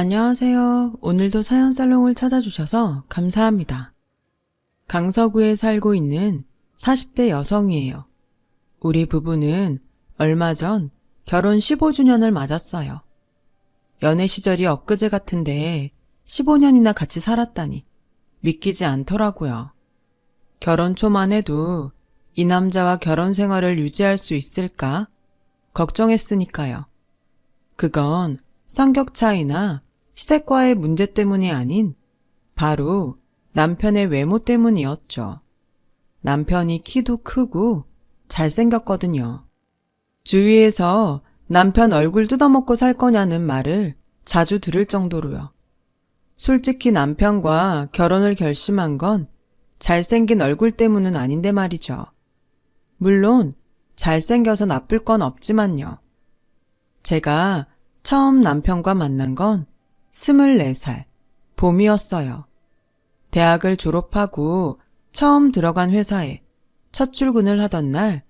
안녕하세요. 오늘도 사연살롱을 찾아주셔서 감사합니다. 강서구에 살고 있는 40대 여성이에요. 우리 부부는 얼마 전 결혼 15주년을 맞았어요. 연애 시절이 엊그제 같은데 15년이나 같이 살았다니 믿기지 않더라고요. 결혼 초만 해도 이 남자와 결혼 생활을 유지할 수 있을까 걱정했으니까요. 그건 성격 차이나 시댁과의 문제 때문이 아닌 바로 남편의 외모 때문이었죠. 남편이 키도 크고 잘생겼거든요. 주위에서 남편 얼굴 뜯어먹고 살 거냐는 말을 자주 들을 정도로요. 솔직히 남편과 결혼을 결심한 건 잘생긴 얼굴 때문은 아닌데 말이죠. 물론 잘생겨서 나쁠 건 없지만요. 제가 처음 남편과 만난 건 24살, 봄이었어요. 대학을 졸업하고 처음 들어간 회사에 첫 출근을 하던 날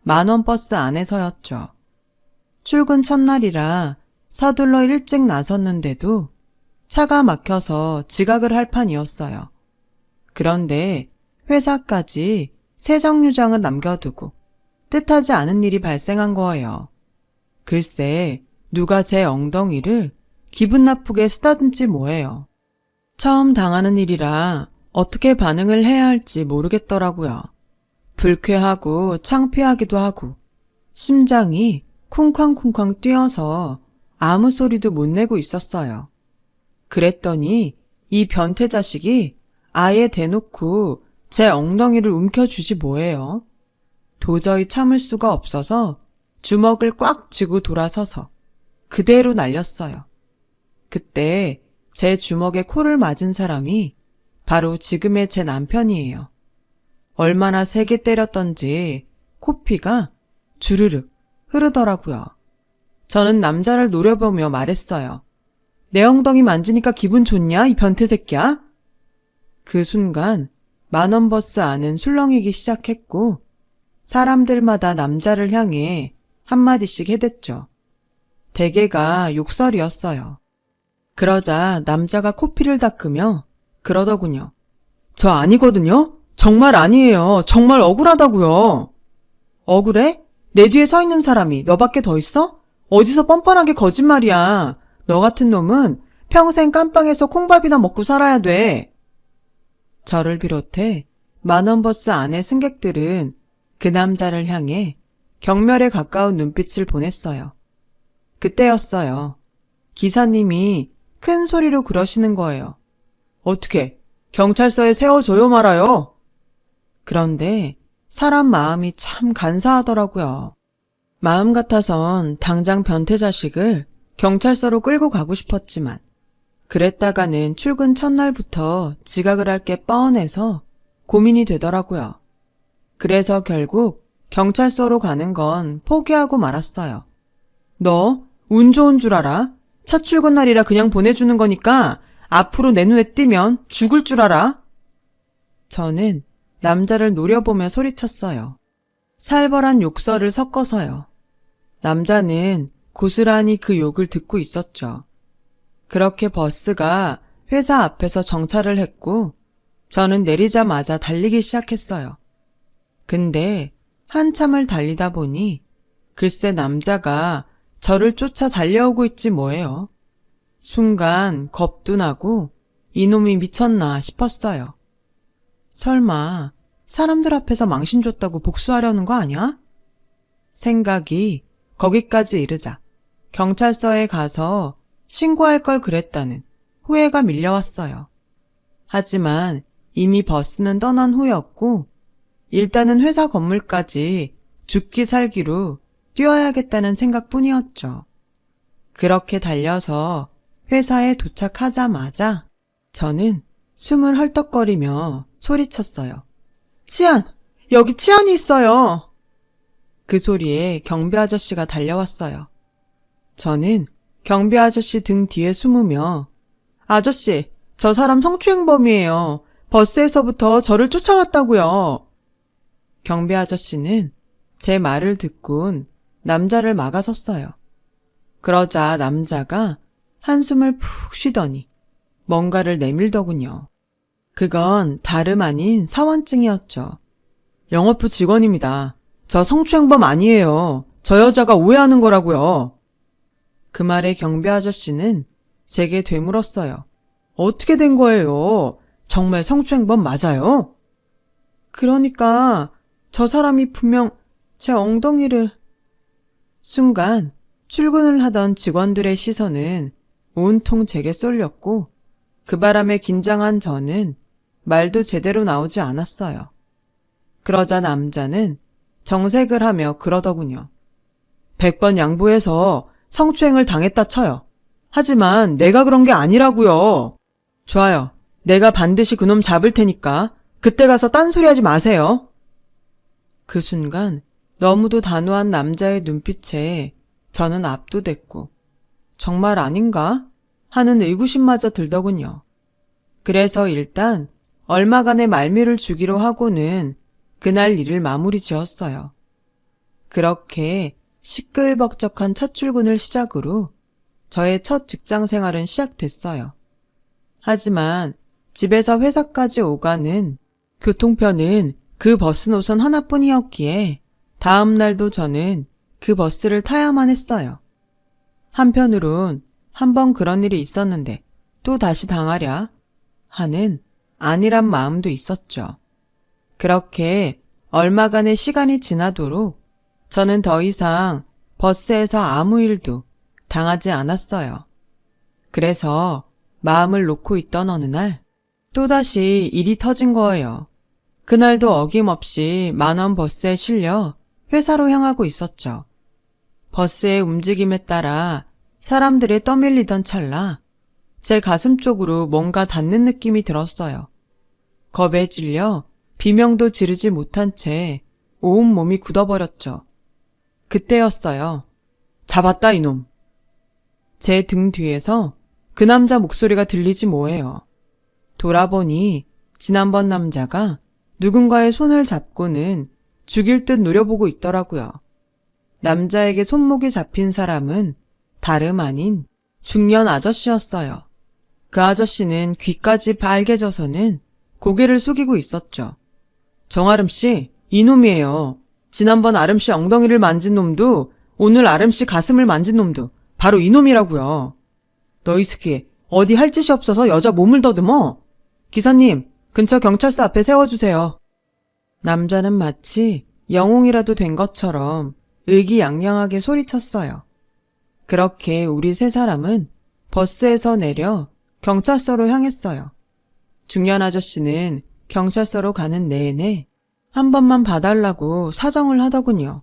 10,000원 버스 안에서였죠. 출근 첫날이라 서둘러 일찍 나섰는데도 차가 막혀서 지각을 할 판이었어요. 그런데 회사까지 새 정류장을 남겨두고 뜻하지 않은 일이 발생한 거예요. 글쎄, 누가 제 엉덩이를 기분 나쁘게 쓰다듬지 뭐예요. 처음 당하는 일이라 어떻게 반응을 해야 할지 모르겠더라고요. 불쾌하고 창피하기도 하고 심장이 쿵쾅쿵쾅 뛰어서 아무 소리도 못 내고 있었어요. 그랬더니 이 변태 자식이 아예 대놓고 제 엉덩이를 움켜쥐지 뭐예요. 도저히 참을 수가 없어서 주먹을 꽉 쥐고 돌아서서 그대로 날렸어요. 그때 제 주먹에 코를 맞은 사람이 바로 지금의 제 남편이에요. 얼마나 세게 때렸던지 코피가 주르륵 흐르더라고요. 저는 남자를 노려보며 말했어요. 내 엉덩이 만지니까 기분 좋냐, 이 변태 새끼야? 그 순간 10,000원 버스 안은 술렁이기 시작했고 사람들마다 남자를 향해 한마디씩 해댔죠. 대개가 욕설이었어요. 그러자 남자가 코피를 닦으며 그러더군요. 저 아니거든요? 정말 아니에요. 정말 억울하다고요. 억울해? 내 뒤에 서 있는 사람이 너밖에 더 있어? 어디서 뻔뻔하게 거짓말이야. 너 같은 놈은 평생 깜빵에서 콩밥이나 먹고 살아야 돼. 저를 비롯해 10,000원 버스 안의 승객들은 그 남자를 향해 경멸에 가까운 눈빛을 보냈어요. 그때였어요. 기사님이 큰 소리로 그러시는 거예요. 어떻게 경찰서에 세워줘요 말아요? 그런데 사람 마음이 참 간사하더라고요. 마음 같아선 당장 변태 자식을 경찰서로 끌고 가고 싶었지만 그랬다가는 출근 첫날부터 지각을 할 게 뻔해서 고민이 되더라고요. 그래서 결국 경찰서로 가는 건 포기하고 말았어요. 너 운 좋은 줄 알아? 첫 출근 날이라 그냥 보내주는 거니까 앞으로 내 눈에 띄면 죽을 줄 알아? 저는 남자를 노려보며 소리쳤어요. 살벌한 욕설을 섞어서요. 남자는 고스란히 그 욕을 듣고 있었죠. 그렇게 버스가 회사 앞에서 정차를 했고 저는 내리자마자 달리기 시작했어요. 근데 한참을 달리다 보니 글쎄 남자가 저를 쫓아 달려오고 있지 뭐예요. 순간 겁도 나고 이놈이 미쳤나 싶었어요. 설마 사람들 앞에서 망신 줬다고 복수하려는 거 아니야? 생각이 거기까지 이르자 경찰서에 가서 신고할 걸 그랬다는 후회가 밀려왔어요. 하지만 이미 버스는 떠난 후였고 일단은 회사 건물까지 죽기 살기로 뛰어야겠다는 생각뿐이었죠. 그렇게 달려서 회사에 도착하자마자 저는 숨을 헐떡거리며 소리쳤어요. 치안! 여기 치안이 있어요! 그 소리에 경비 아저씨가 달려왔어요. 저는 경비 아저씨 등 뒤에 숨으며 아저씨, 저 사람 성추행범이에요. 버스에서부터 저를 쫓아왔다고요. 경비 아저씨는 제 말을 듣곤 남자를 막아섰어요. 그러자 남자가 한숨을 푹 쉬더니 뭔가를 내밀더군요. 그건 다름 아닌 사원증이었죠. 영업부 직원입니다. 저 성추행범 아니에요. 저 여자가 오해하는 거라고요. 그 말에 경비 아저씨는 제게 되물었어요. 어떻게 된 거예요? 정말 성추행범 맞아요? 그러니까 저 사람이 분명 제 엉덩이를... 순간 출근을 하던 직원들의 시선은 온통 제게 쏠렸고 그 바람에 긴장한 저는 말도 제대로 나오지 않았어요. 그러자 남자는 정색을 하며 그러더군요. 100번 양보해서 성추행을 당했다 쳐요. 하지만 내가 그런 게 아니라고요. 좋아요. 내가 반드시 그놈 잡을 테니까 그때 가서 딴소리하지 마세요. 그 순간 너무도 단호한 남자의 눈빛에 저는 압도됐고 정말 아닌가 하는 의구심마저 들더군요. 그래서 일단 얼마간의 말미를 주기로 하고는 그날 일을 마무리 지었어요. 그렇게 시끌벅적한 첫 출근을 시작으로 저의 첫 직장 생활은 시작됐어요. 하지만 집에서 회사까지 오가는 교통편은 그 버스 노선 하나뿐이었기에 다음 날도 저는 그 버스를 타야만 했어요. 한편으론 한번 그런 일이 있었는데 또 다시 당하랴 하는 안일한 마음도 있었죠. 그렇게 얼마간의 시간이 지나도록 저는 더 이상 버스에서 아무 일도 당하지 않았어요. 그래서 마음을 놓고 있던 어느 날 또다시 일이 터진 거예요. 그날도 어김없이 10,000원 버스에 실려 회사로 향하고 있었죠. 버스의 움직임에 따라 사람들이 떠밀리던 찰나 제 가슴 쪽으로 뭔가 닿는 느낌이 들었어요. 겁에 질려 비명도 지르지 못한 채 온몸이 굳어버렸죠. 그때였어요. 잡았다 이놈. 제 등 뒤에서 그 남자 목소리가 들리지 뭐예요. 돌아보니 지난번 남자가 누군가의 손을 잡고는 죽일 듯 노려보고 있더라고요. 남자에게 손목이 잡힌 사람은 다름 아닌 중년 아저씨였어요. 그 아저씨는 귀까지 빨개져서는 고개를 숙이고 있었죠. 정아름씨, 이놈이에요. 지난번 아름씨 엉덩이를 만진 놈도 오늘 아름씨 가슴을 만진 놈도 바로 이놈이라고요. 너희 새끼 어디 할 짓이 없어서 여자 몸을 더듬어? 기사님, 근처 경찰서 앞에 세워주세요. 남자는 마치 영웅이라도 된 것처럼 의기양양하게 소리쳤어요. 그렇게 우리 세 사람은 버스에서 내려 경찰서로 향했어요. 중년 아저씨는 경찰서로 가는 내내 한 번만 봐달라고 사정을 하더군요.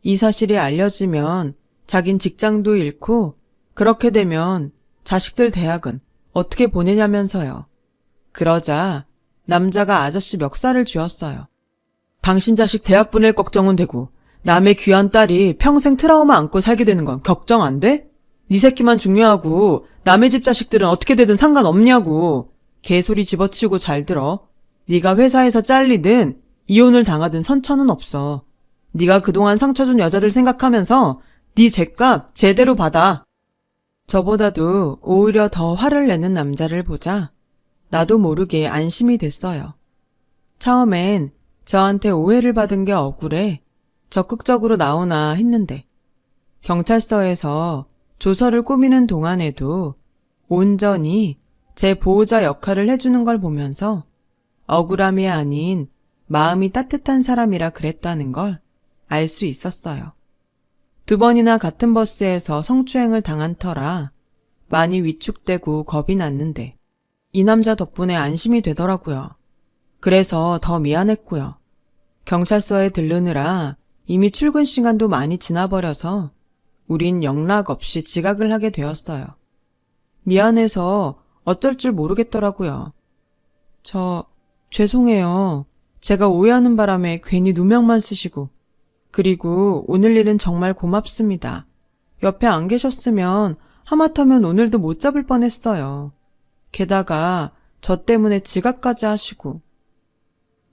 이 사실이 알려지면 자긴 직장도 잃고 그렇게 되면 자식들 대학은 어떻게 보내냐면서요. 그러자 남자가 아저씨 멱살을 쥐었어요. 당신 자식 대학 보낼 걱정은 되고 남의 귀한 딸이 평생 트라우마 안고 살게 되는 건 걱정 안 돼? 네 새끼만 중요하고 남의 집 자식들은 어떻게 되든 상관없냐고. 개소리 집어치우고 잘 들어. 네가 회사에서 잘리든 이혼을 당하든 선처는 없어. 네가 그동안 상처 준 여자들 생각하면서 네 죗값 제대로 받아. 저보다도 오히려 더 화를 내는 남자를 보자 나도 모르게 안심이 됐어요. 처음엔 저한테 오해를 받은 게 억울해 적극적으로 나오나 했는데 경찰서에서 조서를 꾸미는 동안에도 온전히 제 보호자 역할을 해주는 걸 보면서 억울함이 아닌 마음이 따뜻한 사람이라 그랬다는 걸 알 수 있었어요. 2번이나 같은 버스에서 성추행을 당한 터라 많이 위축되고 겁이 났는데 이 남자 덕분에 안심이 되더라고요. 그래서 더 미안했고요. 경찰서에 들르느라 이미 출근 시간도 많이 지나버려서 우린 영락없이 지각을 하게 되었어요. 미안해서 어쩔 줄 모르겠더라고요. 죄송해요. 제가 오해하는 바람에 괜히 누명만 쓰시고. 그리고 오늘 일은 정말 고맙습니다. 옆에 안 계셨으면 하마터면 오늘도 못 잡을 뻔했어요. 게다가 저 때문에 지각까지 하시고.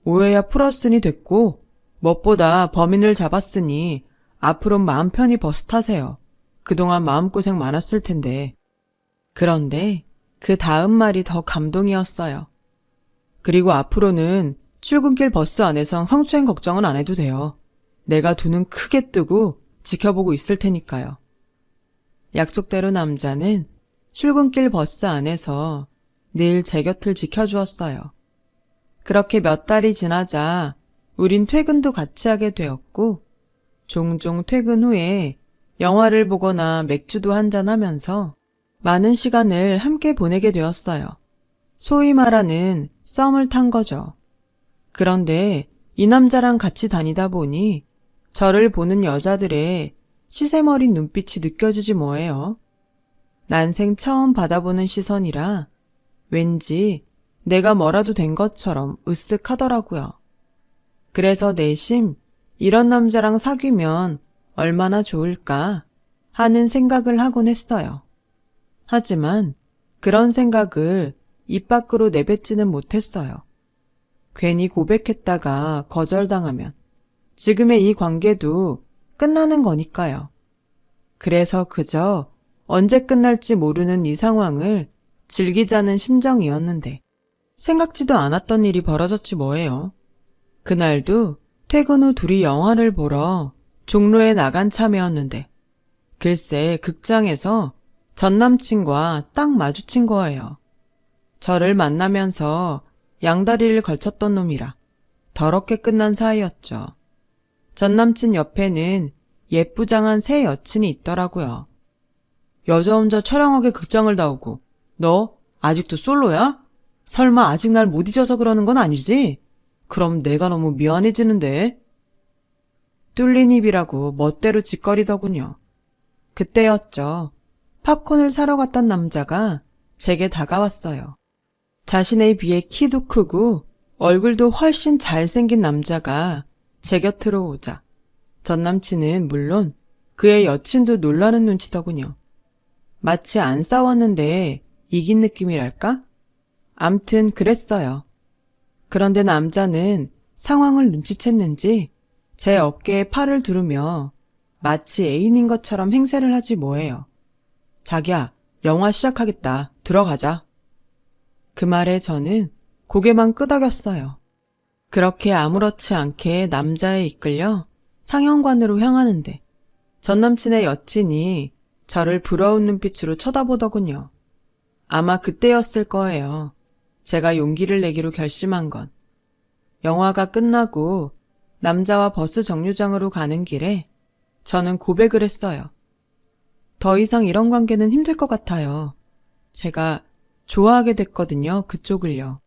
오해야 풀었으니 됐고 무엇보다 범인을 잡았으니 앞으론 마음 편히 버스 타세요. 그동안 마음고생 많았을 텐데. 그런데 그 다음 말이 더 감동이었어요. 그리고 앞으로는 출근길 버스 안에선 성추행 걱정은 안 해도 돼요. 내가 두 눈 크게 뜨고 지켜보고 있을 테니까요. 약속대로 남자는 출근길 버스 안에서 늘 제 곁을 지켜주었어요. 그렇게 몇 달이 지나자 우린 퇴근도 같이 하게 되었고 종종 퇴근 후에 영화를 보거나 맥주도 한잔하면서 많은 시간을 함께 보내게 되었어요. 소위 말하는 썸을 탄 거죠. 그런데 이 남자랑 같이 다니다 보니 저를 보는 여자들의 시샘어린 눈빛이 느껴지지 뭐예요. 난생 처음 받아보는 시선이라 왠지 내가 뭐라도 된 것처럼 으쓱하더라고요. 그래서 내심 이런 남자랑 사귀면 얼마나 좋을까 하는 생각을 하곤 했어요. 하지만 그런 생각을 입 밖으로 내뱉지는 못했어요. 괜히 고백했다가 거절당하면 지금의 이 관계도 끝나는 거니까요. 그래서 그저 언제 끝날지 모르는 이 상황을 즐기자는 심정이었는데 생각지도 않았던 일이 벌어졌지 뭐예요. 그날도 퇴근 후 둘이 영화를 보러 종로에 나간 참이었는데 글쎄 극장에서 전 남친과 딱 마주친 거예요. 저를 만나면서 양다리를 걸쳤던 놈이라 더럽게 끝난 사이였죠. 전 남친 옆에는 예쁘장한 새 여친이 있더라고요. 여자 혼자 처량하게 극장을 나오고 너 아직도 솔로야? 설마 아직 날 못 잊어서 그러는 건 아니지? 그럼 내가 너무 미안해지는데. 뚫린 입이라고 멋대로 짓거리더군요. 그때였죠. 팝콘을 사러 갔던 남자가 제게 다가왔어요. 자신에 비해 키도 크고 얼굴도 훨씬 잘생긴 남자가 제 곁으로 오자 전 남친은 물론 그의 여친도 놀라는 눈치더군요. 마치 안 싸웠는데 이긴 느낌이랄까? 암튼 그랬어요. 그런데 남자는 상황을 눈치챘는지 제 어깨에 팔을 두르며 마치 애인인 것처럼 행세를 하지 뭐예요. 자기야, 영화 시작하겠다. 들어가자. 그 말에 저는 고개만 끄덕였어요. 그렇게 아무렇지 않게 남자에 이끌려 상영관으로 향하는데 전 남친의 여친이 저를 부러운 눈빛으로 쳐다보더군요. 아마 그때였을 거예요. 제가 용기를 내기로 결심한 건. 영화가 끝나고 남자와 버스 정류장으로 가는 길에 저는 고백을 했어요. 더 이상 이런 관계는 힘들 것 같아요. 제가 좋아하게 됐거든요, 그쪽을요.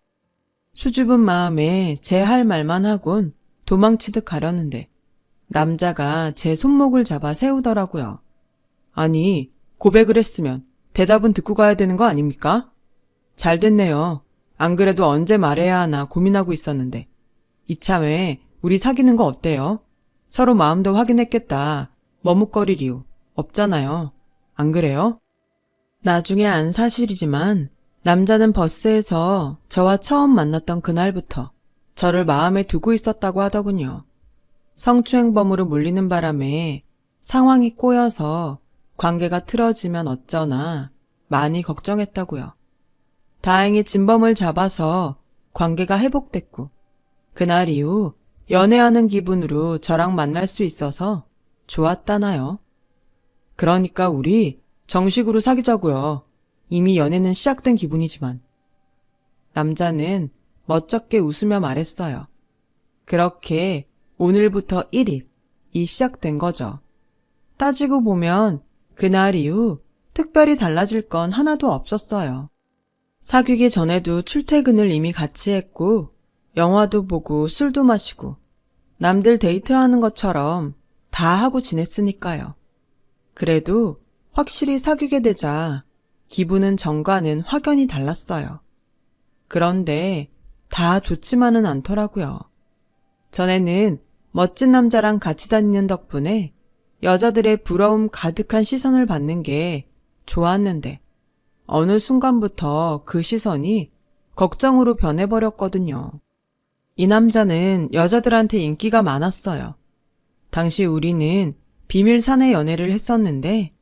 수줍은 마음에 제 할 말만 하곤 도망치듯 가려는데 남자가 제 손목을 잡아 세우더라고요. 아니, 고백을 했으면 대답은 듣고 가야 되는 거 아닙니까? 잘 됐네요. 안 그래도 언제 말해야 하나 고민하고 있었는데. 이참에 우리 사귀는 거 어때요? 서로 마음도 확인했겠다. 머뭇거릴 이유 없잖아요. 안 그래요? 나중에 안 사실이지만 남자는 버스에서 저와 처음 만났던 그날부터 저를 마음에 두고 있었다고 하더군요. 성추행범으로 물리는 바람에 상황이 꼬여서 관계가 틀어지면 어쩌나 많이 걱정했다고요. 다행히 진범을 잡아서 관계가 회복됐고 그날 이후 연애하는 기분으로 저랑 만날 수 있어서 좋았다나요. 그러니까 우리 정식으로 사귀자고요. 이미 연애는 시작된 기분이지만. 남자는 멋쩍게 웃으며 말했어요. 그렇게 오늘부터 1일이 시작된 거죠. 따지고 보면 그날 이후 특별히 달라질 건 하나도 없었어요. 사귀기 전에도 출퇴근을 이미 같이 했고 영화도 보고 술도 마시고 남들 데이트하는 것처럼 다 하고 지냈으니까요. 그래도 확실히 사귀게 되자 기분은 전과는 확연히 달랐어요. 그런데 다 좋지만은 않더라고요. 전에는 멋진 남자랑 같이 다니는 덕분에 여자들의 부러움 가득한 시선을 받는 게 좋았는데 어느 순간부터 그 시선이 걱정으로 변해버렸거든요. 이 남자는 여자들한테 인기가 많았어요. 당시 우리는 비밀 사내 연애를 했었는데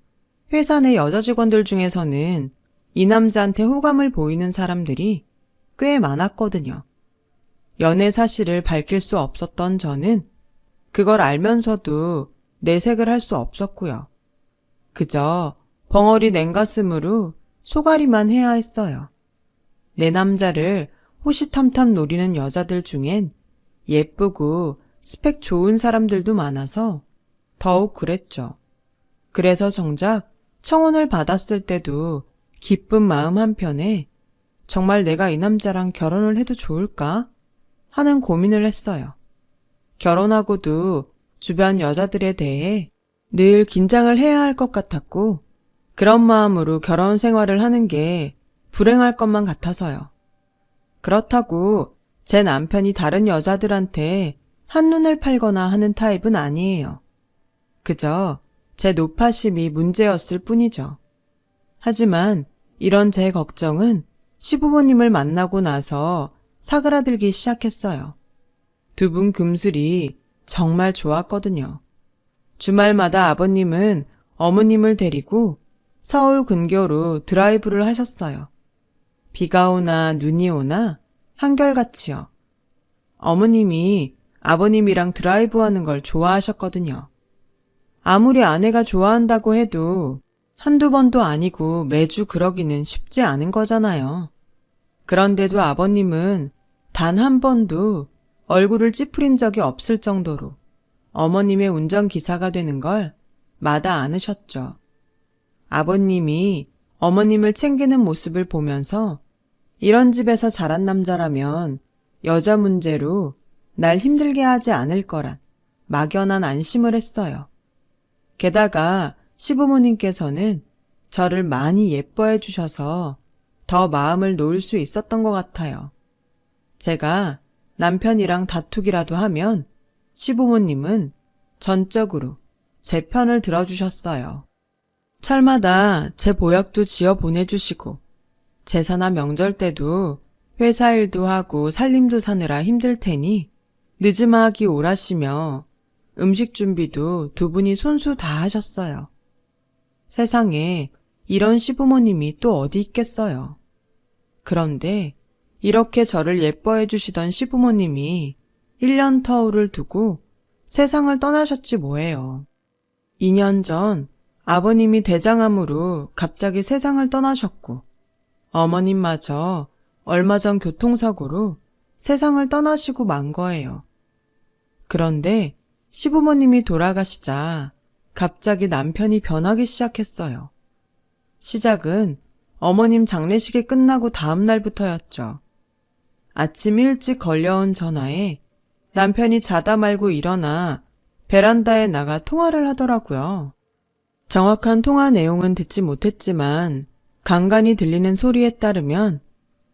회사 내 여자 직원들 중에서는 이 남자한테 호감을 보이는 사람들이 꽤 많았거든요. 연애 사실을 밝힐 수 없었던 저는 그걸 알면서도 내색을 할 수 없었고요. 그저 벙어리 냉가슴으로 소가리만 해야 했어요. 내 남자를 호시탐탐 노리는 여자들 중엔 예쁘고 스펙 좋은 사람들도 많아서 더욱 그랬죠. 그래서 정작 청혼을 받았을 때도 기쁜 마음 한편에 정말 내가 이 남자랑 결혼을 해도 좋을까 하는 고민을 했어요. 결혼하고도 주변 여자들에 대해 늘 긴장을 해야 할 것 같았고 그런 마음으로 결혼 생활을 하는 게 불행할 것만 같아서요. 그렇다고 제 남편이 다른 여자들한테 한눈을 팔거나 하는 타입은 아니에요. 그저 제 노파심이 문제였을 뿐이죠. 하지만 이런 제 걱정은 시부모님을 만나고 나서 사그라들기 시작했어요. 두 분 금슬이 정말 좋았거든요. 주말마다 아버님은 어머님을 데리고 서울 근교로 드라이브를 하셨어요. 비가 오나 눈이 오나 한결같이요. 어머님이 아버님이랑 드라이브하는 걸 좋아하셨거든요. 아무리 아내가 좋아한다고 해도 한두 번도 아니고 매주 그러기는 쉽지 않은 거잖아요. 그런데도 아버님은 단 한 번도 얼굴을 찌푸린 적이 없을 정도로 어머님의 운전기사가 되는 걸 마다 않으셨죠. 아버님이 어머님을 챙기는 모습을 보면서 이런 집에서 자란 남자라면 여자 문제로 날 힘들게 하지 않을 거란 막연한 안심을 했어요. 게다가 시부모님께서는 저를 많이 예뻐해 주셔서 더 마음을 놓을 수 있었던 것 같아요. 제가 남편이랑 다투기라도 하면 시부모님은 전적으로 제 편을 들어주셨어요. 철마다 제 보약도 지어 보내주시고 제사나 명절 때도 회사 일도 하고 살림도 사느라 힘들 테니 늦음하기 오라시며 음식 준비도 두 분이 손수 다 하셨어요. 세상에 이런 시부모님이 또 어디 있겠어요. 그런데 이렇게 저를 예뻐해 주시던 시부모님이 1년 터울을 두고 세상을 떠나셨지 뭐예요. 2년 전 아버님이 대장암으로 갑자기 세상을 떠나셨고 어머님마저 얼마 전 교통사고로 세상을 떠나시고 만 거예요. 그런데 시부모님이 돌아가시자 갑자기 남편이 변하기 시작했어요. 시작은 어머님 장례식이 끝나고 다음 날부터였죠. 아침 일찍 걸려온 전화에 남편이 자다 말고 일어나 베란다에 나가 통화를 하더라고요. 정확한 통화 내용은 듣지 못했지만 간간히 들리는 소리에 따르면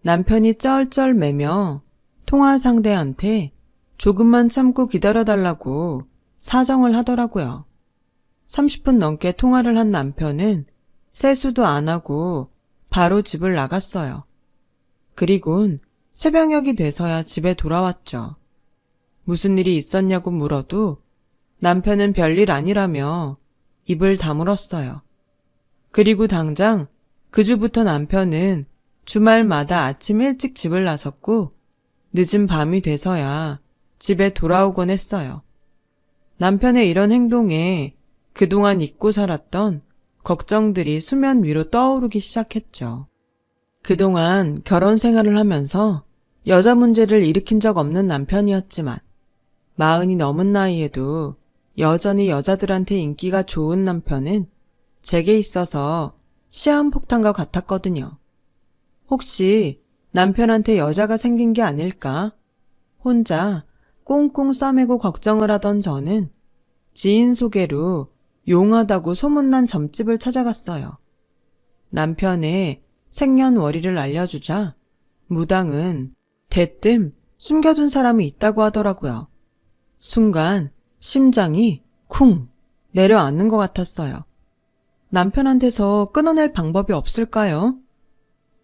남편이 쩔쩔매며 통화 상대한테 조금만 참고 기다려달라고 사정을 하더라고요. 30분 넘게 통화를 한 남편은 세수도 안 하고 바로 집을 나갔어요. 그리곤 새벽녘이 돼서야 집에 돌아왔죠. 무슨 일이 있었냐고 물어도 남편은 별일 아니라며 입을 다물었어요. 그리고 당장 그 주부터 남편은 주말마다 아침 일찍 집을 나섰고 늦은 밤이 돼서야 집에 돌아오곤 했어요. 남편의 이런 행동에 그동안 잊고 살았던 걱정들이 수면 위로 떠오르기 시작했죠. 그동안 결혼 생활을 하면서 여자 문제를 일으킨 적 없는 남편이었지만 40이 넘은 나이에도 여전히 여자들한테 인기가 좋은 남편은 제게 있어서 시한폭탄과 같았거든요. 혹시 남편한테 여자가 생긴 게 아닐까? 혼자 꽁꽁 싸매고 걱정을 하던 저는 지인 소개로 용하다고 소문난 점집을 찾아갔어요. 남편의 생년월일을 알려주자 무당은 대뜸 숨겨둔 사람이 있다고 하더라고요. 순간 심장이 쿵 내려앉는 것 같았어요. 남편한테서 끊어낼 방법이 없을까요?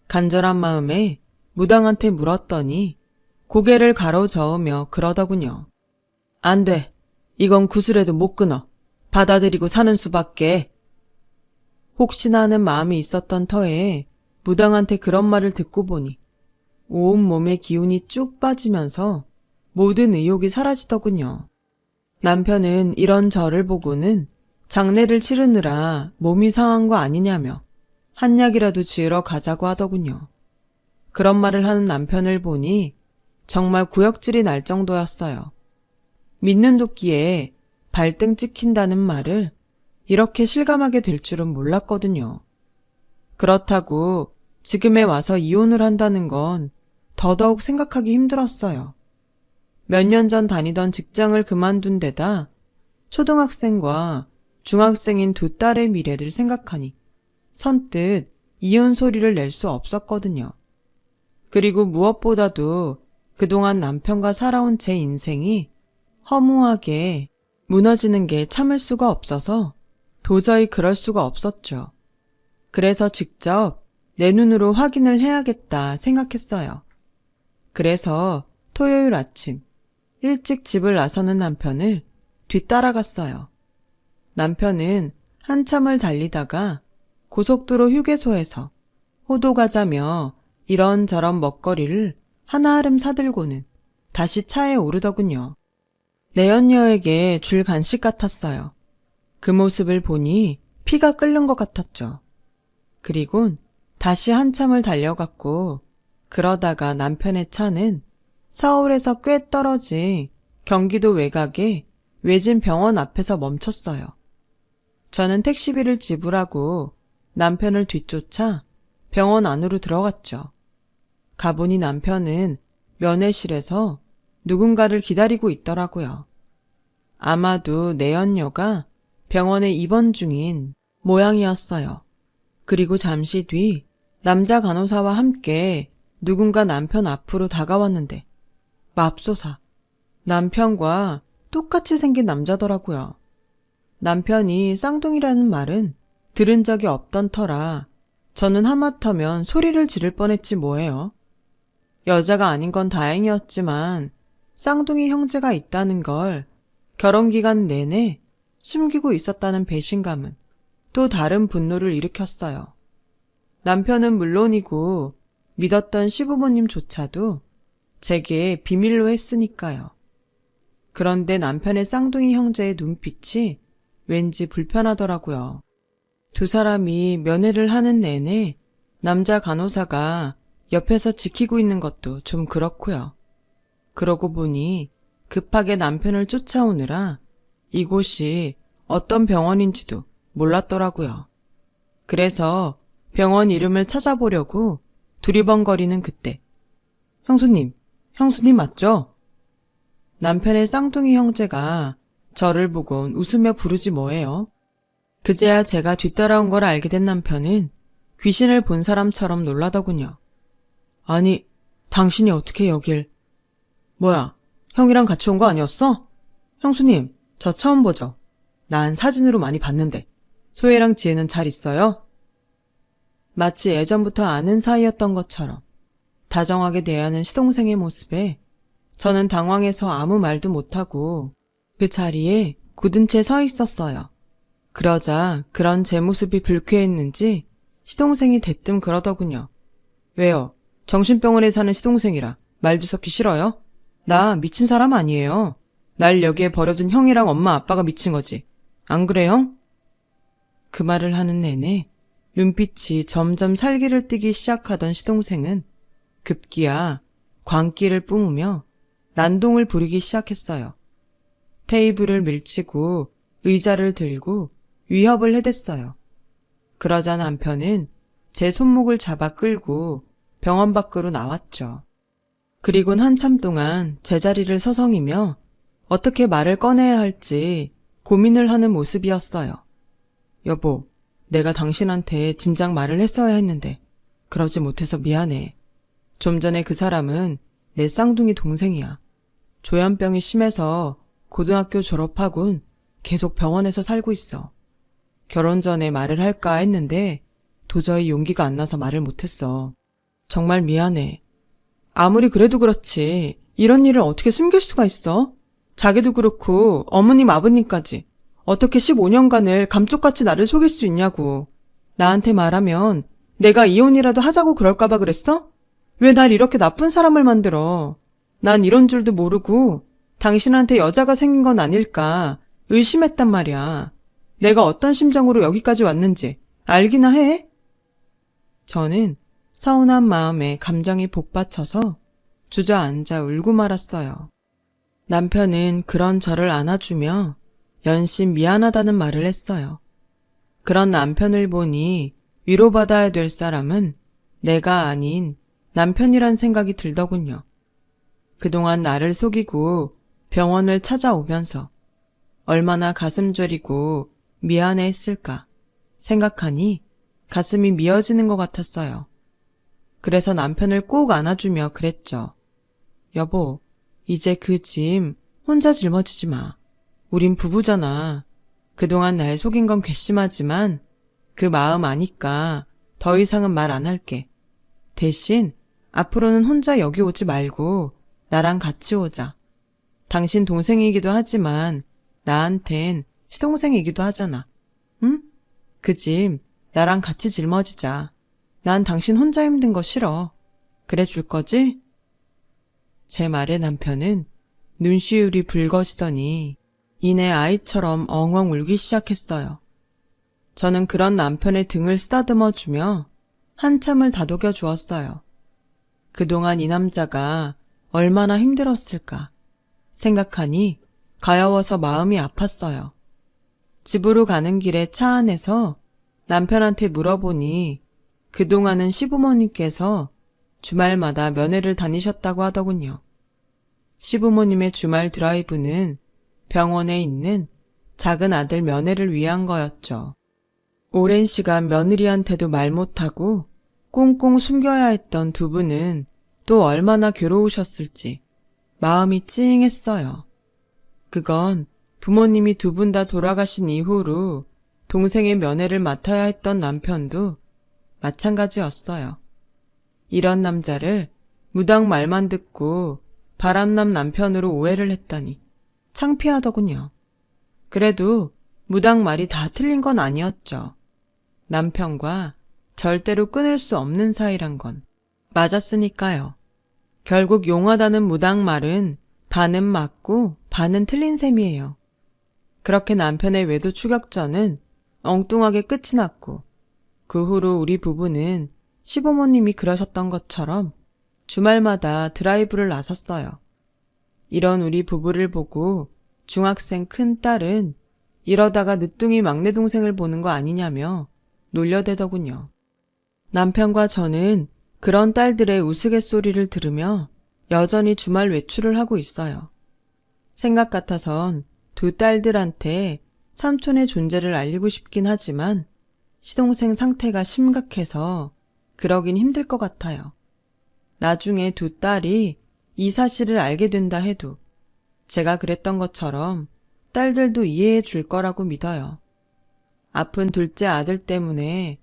간절한 마음에 무당한테 물었더니 고개를 가로저으며 그러더군요. 안 돼. 이건 구슬해도 못 끊어. 받아들이고 사는 수밖에. 혹시나 하는 마음이 있었던 터에 무당한테 그런 말을 듣고 보니 온몸에 기운이 쭉 빠지면서 모든 의욕이 사라지더군요. 남편은 이런 저를 보고는 장례를 치르느라 몸이 상한 거 아니냐며 한약이라도 지으러 가자고 하더군요. 그런 말을 하는 남편을 보니 정말 구역질이 날 정도였어요. 믿는 도끼에 발등 찍힌다는 말을 이렇게 실감하게 될 줄은 몰랐거든요. 그렇다고 지금에 와서 이혼을 한다는 건 더더욱 생각하기 힘들었어요. 몇 년 전 다니던 직장을 그만둔 데다 초등학생과 중학생인 두 딸의 미래를 생각하니 선뜻 이혼 소리를 낼 수 없었거든요. 그리고 무엇보다도 그동안 남편과 살아온 제 인생이 허무하게 무너지는 게 참을 수가 없어서 도저히 그럴 수가 없었죠. 그래서 직접 내 눈으로 확인을 해야겠다 생각했어요. 그래서 토요일 아침 일찍 집을 나서는 남편을 뒤따라갔어요. 남편은 한참을 달리다가 고속도로 휴게소에서 호두 과자며 이런저런 먹거리를 한아름 사들고는 다시 차에 오르더군요. 내연녀에게 줄 간식 같았어요. 그 모습을 보니 피가 끓는 것 같았죠. 그리곤 다시 한참을 달려갔고 그러다가 남편의 차는 서울에서 꽤 떨어진 경기도 외곽의 외진 병원 앞에서 멈췄어요. 저는 택시비를 지불하고 남편을 뒤쫓아 병원 안으로 들어갔죠. 가보니 남편은 면회실에서 누군가를 기다리고 있더라고요. 아마도 내연녀가 병원에 입원 중인 모양이었어요. 그리고 잠시 뒤 남자 간호사와 함께 누군가 남편 앞으로 다가왔는데 맙소사, 남편과 똑같이 생긴 남자더라고요. 남편이 쌍둥이라는 말은 들은 적이 없던 터라 저는 하마터면 소리를 지를 뻔했지 뭐예요. 여자가 아닌 건 다행이었지만 쌍둥이 형제가 있다는 걸 결혼기간 내내 숨기고 있었다는 배신감은 또 다른 분노를 일으켰어요. 남편은 물론이고 믿었던 시부모님조차도 제게 비밀로 했으니까요. 그런데 남편의 쌍둥이 형제의 눈빛이 왠지 불편하더라고요. 두 사람이 면회를 하는 내내 남자 간호사가 옆에서 지키고 있는 것도 좀 그렇고요. 그러고 보니 급하게 남편을 쫓아오느라 이곳이 어떤 병원인지도 몰랐더라고요. 그래서 병원 이름을 찾아보려고 두리번거리는 그때 형수님 맞죠? 남편의 쌍둥이 형제가 저를 보곤 웃으며 부르지 뭐예요. 그제야 제가 뒤따라온 걸 알게 된 남편은 귀신을 본 사람처럼 놀라더군요. 아니, 당신이 어떻게 여길... 뭐야, 형이랑 같이 온 거 아니었어? 형수님, 저 처음 보죠? 난 사진으로 많이 봤는데. 소혜랑 지혜는 잘 있어요? 마치 예전부터 아는 사이였던 것처럼 다정하게 대하는 시동생의 모습에 저는 당황해서 아무 말도 못하고 그 자리에 굳은 채 서 있었어요. 그러자 그런 제 모습이 불쾌했는지 시동생이 대뜸 그러더군요. 왜요? 정신병원에 사는 시동생이라 말도 섞기 싫어요? 나 미친 사람 아니에요. 날 여기에 버려둔 형이랑 엄마 아빠가 미친 거지. 안 그래 형? 그 말을 하는 내내 눈빛이 점점 살기를 띠기 시작하던 시동생은 급기야 광기를 뿜으며 난동을 부리기 시작했어요. 테이블을 밀치고 의자를 들고 위협을 해댔어요. 그러자 남편은 제 손목을 잡아 끌고 병원 밖으로 나왔죠. 그리곤 한참 동안 제자리를 서성이며 어떻게 말을 꺼내야 할지 고민을 하는 모습이었어요. 여보, 내가 당신한테 진작 말을 했어야 했는데 그러지 못해서 미안해. 좀 전에 그 사람은 내 쌍둥이 동생이야. 조현병이 심해서 고등학교 졸업하곤 계속 병원에서 살고 있어. 결혼 전에 말을 할까 했는데 도저히 용기가 안 나서 말을 못했어. 정말 미안해. 아무리 그래도 그렇지 이런 일을 어떻게 숨길 수가 있어? 자기도 그렇고 어머님 아버님까지 어떻게 15년간을 감쪽같이 나를 속일 수 있냐고. 나한테 말하면 내가 이혼이라도 하자고 그럴까봐 그랬어? 왜 날 이렇게 나쁜 사람을 만들어? 난 이런 줄도 모르고 당신한테 여자가 생긴 건 아닐까 의심했단 말이야. 내가 어떤 심정으로 여기까지 왔는지 알기나 해? 저는 서운한 마음에 감정이 복받쳐서 주저앉아 울고 말았어요. 남편은 그런 저를 안아주며 연신 미안하다는 말을 했어요. 그런 남편을 보니 위로받아야 될 사람은 내가 아닌 남편이란 생각이 들더군요. 그동안 나를 속이고 병원을 찾아오면서 얼마나 가슴 저리고 미안해했을까 생각하니 가슴이 미어지는 것 같았어요. 그래서 남편을 꼭 안아주며 그랬죠. 여보, 이제 그 짐 혼자 짊어지지 마. 우린 부부잖아. 그동안 날 속인 건 괘씸하지만 그 마음 아니까 더 이상은 말 안 할게. 대신 앞으로는 혼자 여기 오지 말고 나랑 같이 오자. 당신 동생이기도 하지만 나한텐 시동생이기도 하잖아. 응? 그 짐 나랑 같이 짊어지자. 난 당신 혼자 힘든 거 싫어. 그래 줄 거지? 제 말에 남편은 눈시울이 붉어지더니 이내 아이처럼 엉엉 울기 시작했어요. 저는 그런 남편의 등을 쓰다듬어 주며 한참을 다독여 주었어요. 그동안 이 남자가 얼마나 힘들었을까 생각하니 가여워서 마음이 아팠어요. 집으로 가는 길에 차 안에서 남편한테 물어보니 그동안은 시부모님께서 주말마다 면회를 다니셨다고 하더군요. 시부모님의 주말 드라이브는 병원에 있는 작은 아들 면회를 위한 거였죠. 오랜 시간 며느리한테도 말 못하고 꽁꽁 숨겨야 했던 두 분은 또 얼마나 괴로우셨을지 마음이 찡했어요. 그건 부모님이 두 분 다 돌아가신 이후로 동생의 면회를 맡아야 했던 남편도 마찬가지였어요. 이런 남자를 무당 말만 듣고 바람남 남편으로 오해를 했다니 창피하더군요. 그래도 무당 말이 다 틀린 건 아니었죠. 남편과 절대로 끊을 수 없는 사이란 건 맞았으니까요. 결국 용하다는 무당 말은 반은 맞고 반은 틀린 셈이에요. 그렇게 남편의 외도 추격전은 엉뚱하게 끝이 났고 그 후로 우리 부부는 시부모님이 그러셨던 것처럼 주말마다 드라이브를 나섰어요. 이런 우리 부부를 보고 중학생 큰 딸은 이러다가 늦둥이 막내 동생을 보는 거 아니냐며 놀려대더군요. 남편과 저는 그런 딸들의 우스갯소리를 들으며 여전히 주말 외출을 하고 있어요. 생각 같아선 두 딸들한테 삼촌의 존재를 알리고 싶긴 하지만 시동생 상태가 심각해서 그러긴 힘들 것 같아요. 나중에 두 딸이 이 사실을 알게 된다 해도 제가 그랬던 것처럼 딸들도 이해해 줄 거라고 믿어요. 아픈 둘째 아들 때문에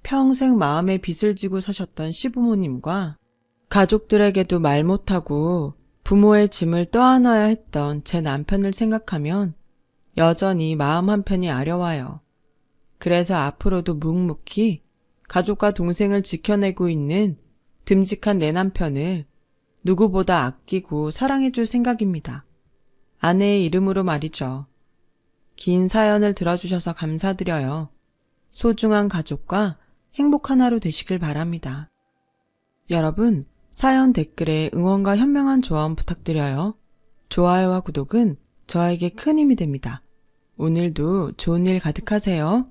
평생 마음에 빚을 지고 사셨던 시부모님과 가족들에게도 말 못하고 부모의 짐을 떠안아야 했던 제 남편을 생각하면 여전히 마음 한편이 아려와요. 그래서 앞으로도 묵묵히 가족과 동생을 지켜내고 있는 듬직한 내 남편을 누구보다 아끼고 사랑해줄 생각입니다. 아내의 이름으로 말이죠. 긴 사연을 들어주셔서 감사드려요. 소중한 가족과 행복한 하루 되시길 바랍니다. 여러분, 사연 댓글에 응원과 현명한 조언 부탁드려요. 좋아요와 구독은 저에게 큰 힘이 됩니다. 오늘도 좋은 일 가득하세요.